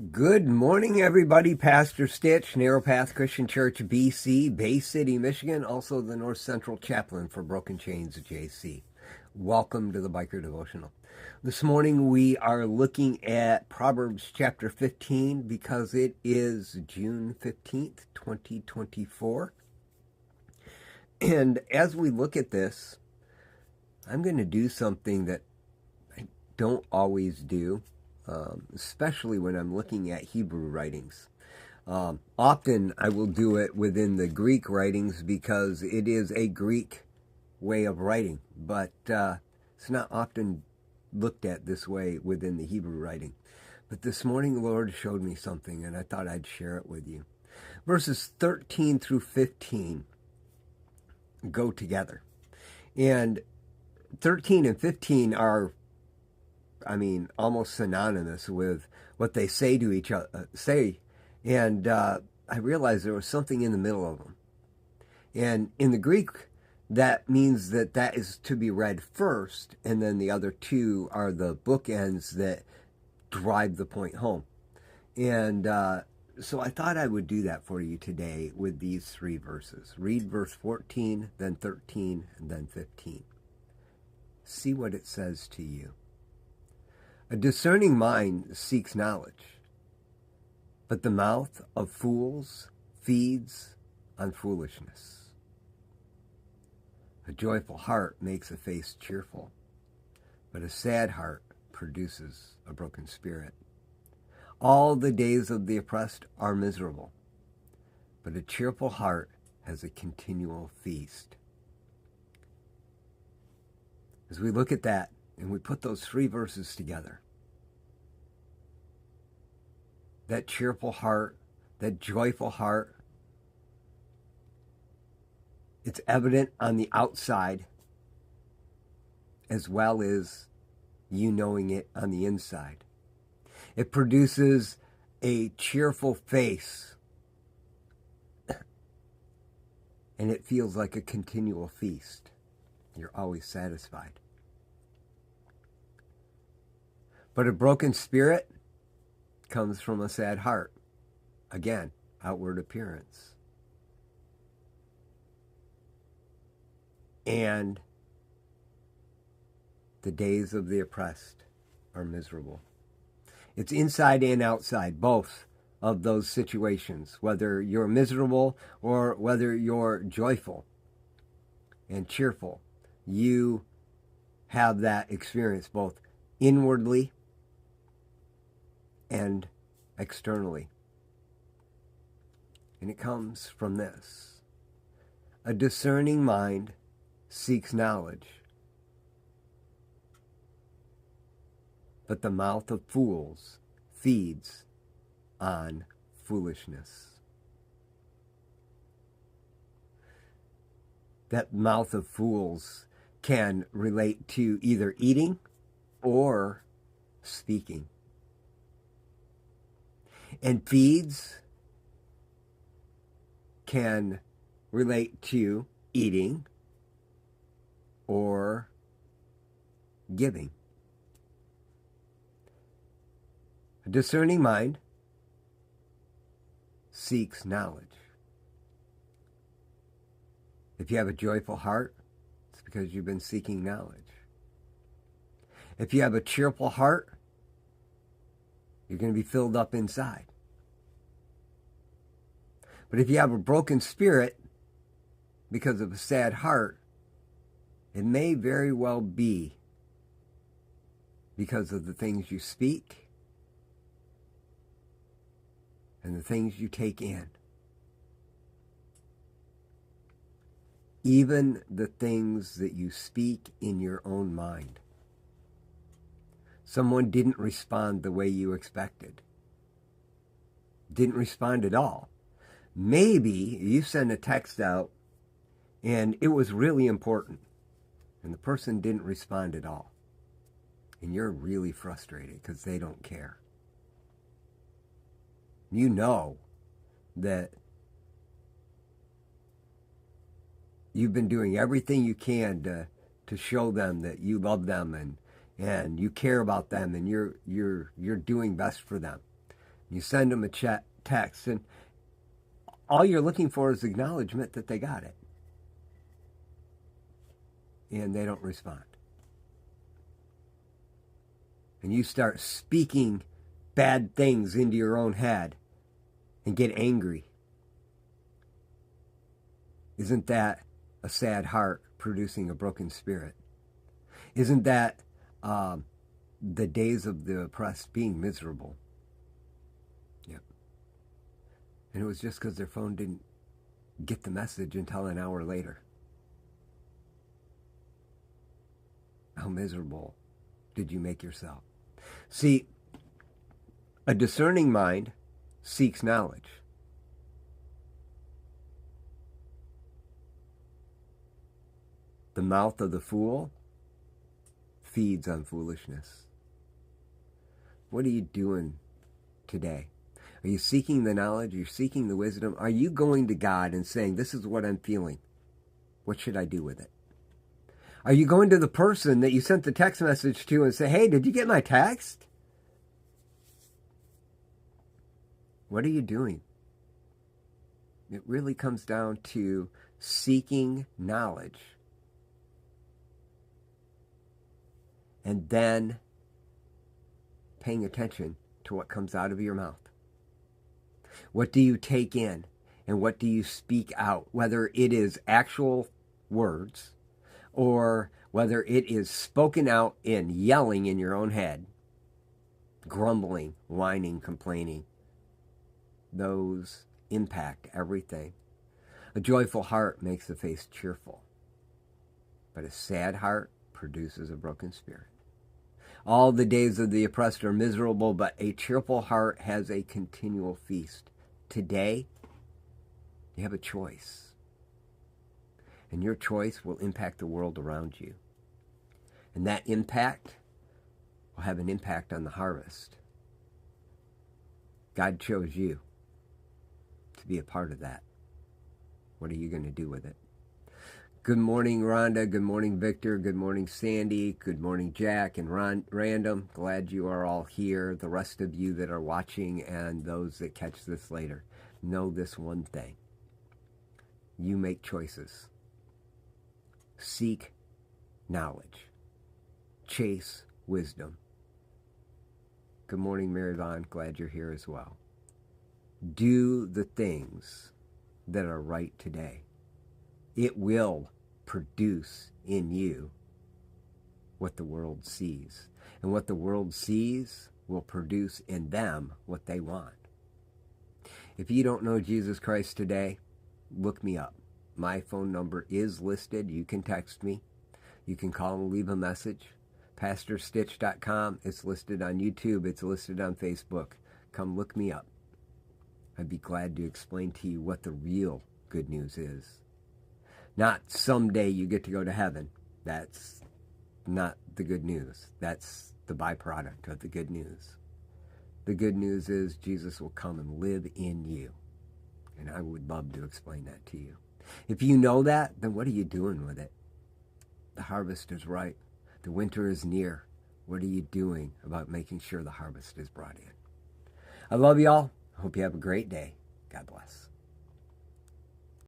Good morning, everybody. Pastor Stitch, Narrow Path Christian Church, BC, Bay City, Michigan, also the North Central Chaplain for Broken Chains JC. Welcome to the Biker Devotional. This morning we are looking at Proverbs chapter 15 because it is June 15th, 2024. And as we look at this, I'm going to do something that I don't always do. Especially when I'm looking at Hebrew writings. Often I will do it within the Greek writings because it is a Greek way of writing, but it's not often looked at this way within the Hebrew writing. But this morning the Lord showed me something, and I thought I'd share it with you. Verses 13 through 15 go together. And 13 and 15 are almost synonymous with what they say to each other. And I realized there was something in the middle of them. And in the Greek, that means that is to be read first, and then the other two are the bookends that drive the point home. And so I thought I would do that for you today with these three verses. Read verse 14, then 13, and then 15. See what it says to you. A discerning mind seeks knowledge, but the mouth of fools feeds on foolishness. A joyful heart makes a face cheerful, but a sad heart produces a broken spirit. All the days of the oppressed are miserable, but a cheerful heart has a continual feast. As we look at that, and we put those three verses together, that cheerful heart, that joyful heart, it's evident on the outside as well as you knowing it on the inside. It produces a cheerful face, and it feels like a continual feast. You're always satisfied. But a broken spirit comes from a sad heart. Again, outward appearance. And the days of the oppressed are miserable. It's inside and outside, both of those situations, whether you're miserable or whether you're joyful and cheerful. You have that experience both inwardly and externally. And it comes from this. A discerning mind seeks knowledge, but the mouth of fools feeds on foolishness. That mouth of fools can relate to either eating or speaking. And feeds can relate to eating or giving. A discerning mind seeks knowledge. If you have a joyful heart, it's because you've been seeking knowledge. If you have a cheerful heart, you're going to be filled up inside. But if you have a broken spirit because of a sad heart, it may very well be because of the things you speak and the things you take in. Even the things that you speak in your own mind. Someone didn't respond the way you expected. Didn't respond at all. Maybe you sent a text out and it was really important and the person didn't respond at all. And you're really frustrated because they don't care. You know that you've been doing everything you can to show them that you love them and you care about them and you're doing best for them. You send them a text, and all you're looking for is acknowledgement that they got it. And they don't respond. And you start speaking bad things into your own head and get angry. Isn't that a sad heart producing a broken spirit? Isn't that the days of the oppressed being miserable? Yep. And it was just because their phone didn't get the message until an hour later. How miserable did you make yourself? See, a discerning mind seeks knowledge. The mouth of the fool feeds on foolishness. What are you doing today? Are you seeking the knowledge? Are you seeking the wisdom? Are you going to God and saying, this is what I'm feeling. What should I do with it? Are you going to the person that you sent the text message to and say, hey, did you get my text? What are you doing? It really comes down to seeking knowledge and then paying attention to what comes out of your mouth. What do you take in and what do you speak out? Whether it is actual words or whether it is spoken out in yelling in your own head, grumbling, whining, complaining, those impact everything. A joyful heart makes the face cheerful, but a sad heart produces a broken spirit. All the days of the oppressed are miserable, but a cheerful heart has a continual feast. Today, you have a choice. And your choice will impact the world around you. And that impact will have an impact on the harvest. God chose you to be a part of that. What are you going to do with it? Good morning, Rhonda. Good morning, Victor. Good morning, Sandy. Good morning, Jack and Random. Glad you are all here. The rest of you that are watching and those that catch this later, know this one thing. You make choices. Seek knowledge. Chase wisdom. Good morning, Mary Vaughn. Glad you're here as well. Do the things that are right today. It will produce in you what the world sees. And what the world sees will produce in them what they want. If you don't know Jesus Christ today, look me up. My phone number is listed. You can text me. You can call and leave a message. PastorStitch.com. It's listed on YouTube. It's listed on Facebook. Come look me up. I'd be glad to explain to you what the real good news is. Not someday you get to go to heaven. That's not the good news. That's the byproduct of the good news. The good news is Jesus will come and live in you. And I would love to explain that to you. If you know that, then what are you doing with it? The harvest is ripe. The winter is near. What are you doing about making sure the harvest is brought in? I love y'all. I hope you have a great day. God bless.